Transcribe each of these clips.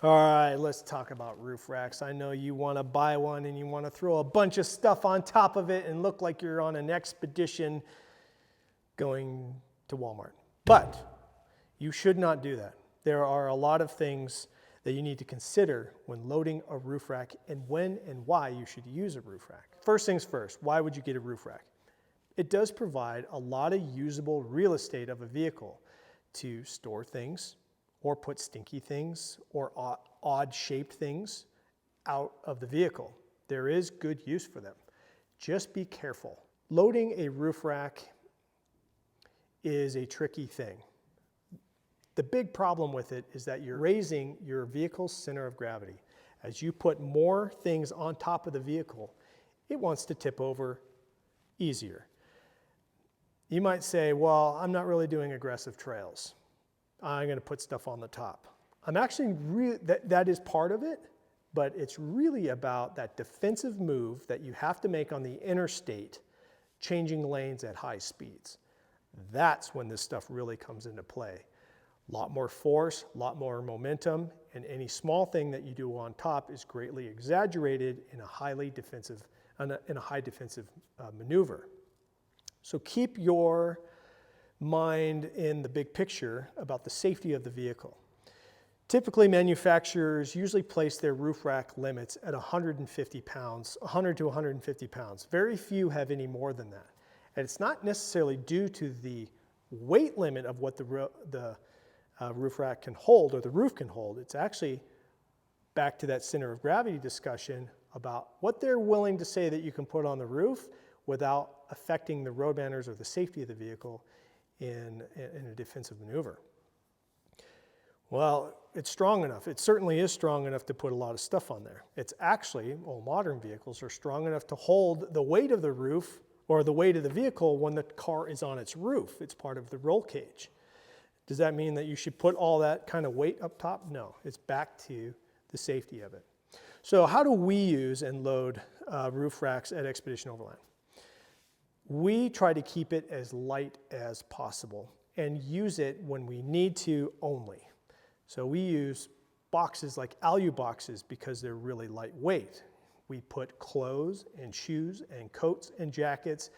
All right, let's talk about roof racks. I know you want to buy one and you want to throw a bunch of stuff on top of it and look like you're on an expedition going to Walmart. But you should not do that. There are a lot of things that you need to consider when loading a roof rack and when and why you should use a roof rack. First things first, why would you get a roof rack? It does provide a lot of usable real estate of a vehicle to store things or put stinky things or odd shaped things out of the vehicle. There is good use for them. Just be careful. Loading a roof rack is a tricky thing. The big problem with it is that you're raising your vehicle's center of gravity. As you put more things on top of the vehicle, it wants to tip over easier. You might say, well, I'm not really doing aggressive trails. I'm going to put stuff on the top. I'm actually that is part of it, but it's really about that defensive move that you have to make on the interstate, changing lanes at high speeds. That's when this stuff really comes into play. A lot more force, a lot more momentum, and any small thing that you do on top is greatly exaggerated in a high defensive maneuver. So keep your mind in the big picture about the safety of the vehicle. Typically, manufacturers usually place their roof rack limits at 150 pounds, 100 to 150 pounds. Very few have any more than that. And it's not necessarily due to the weight limit of what the roof rack can hold or the roof can hold. It's actually back to that center of gravity discussion about what they're willing to say that you can put on the roof without affecting the road manners or the safety of the vehicle in a defensive maneuver. Well, it's strong enough. It certainly is strong enough to put a lot of stuff on there. It's actually, all modern vehicles are strong enough to hold the weight of the roof or the weight of the vehicle when the car is on its roof. It's part of the roll cage. Does that mean that you should put all that kind of weight up top? No, it's back to the safety of it. So how do we use and load roof racks at Expedition Overland? We try to keep it as light as possible and use it when we need to only. So we use boxes like alu boxes because they're really lightweight. We put clothes and shoes and coats and jackets,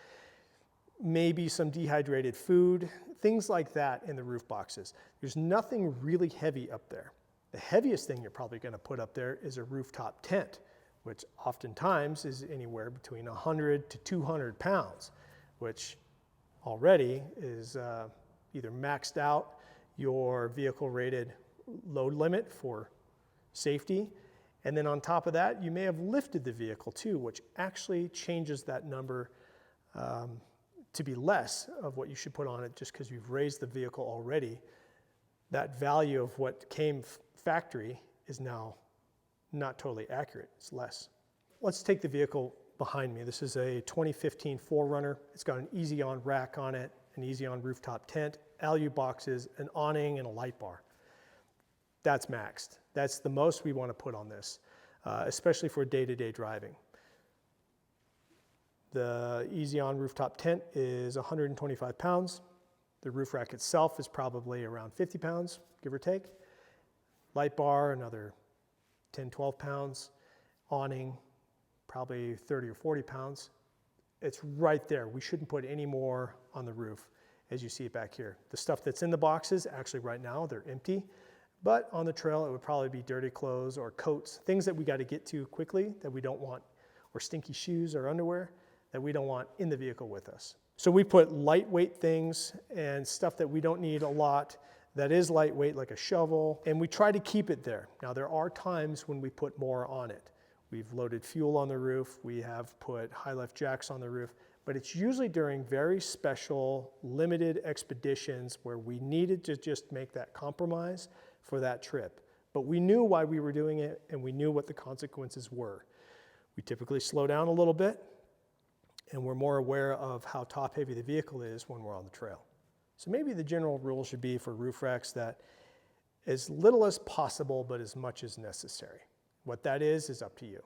maybe some dehydrated food, things like that in the roof boxes. There's nothing really heavy up there. The heaviest thing you're probably going to put up there is a rooftop tent, which oftentimes is anywhere between 100 to 200 pounds, which already is either maxed out your vehicle rated load limit for safety. And then on top of that, you may have lifted the vehicle too, which actually changes that number to be less of what you should put on it just because you've raised the vehicle already. That value of what came factory is now not totally accurate, it's less. Let's take the vehicle behind me. This is a 2015 4Runner. It's got an easy on rack on it, an easy on rooftop tent, alu boxes, an awning, and a light bar. That's maxed. That's the most we want to put on this, especially for day-to-day driving. The easy on rooftop tent is 125 pounds. The roof rack itself is probably around 50 pounds, give or take. Light bar, another 10, 12 pounds. Awning, probably 30 or 40 pounds. It's right there. We shouldn't put any more on the roof as you see it back here. The stuff that's in the boxes, actually right now, they're empty. But on the trail, it would probably be dirty clothes or coats, things that we got to get to quickly that we don't want, or stinky shoes or underwear that we don't want in the vehicle with us. So we put lightweight things and stuff that we don't need a lot that is lightweight, like a shovel, and we try to keep it there. Now, there are times when we put more on it. We've loaded fuel on the roof, we have put high lift jacks on the roof, but it's usually during very special, limited expeditions where we needed to just make that compromise for that trip. But we knew why we were doing it, and we knew what the consequences were. We typically slow down a little bit, and we're more aware of how top heavy the vehicle is when we're on the trail. So maybe the general rule should be for roof racks that as little as possible, but as much as necessary. What that is up to you.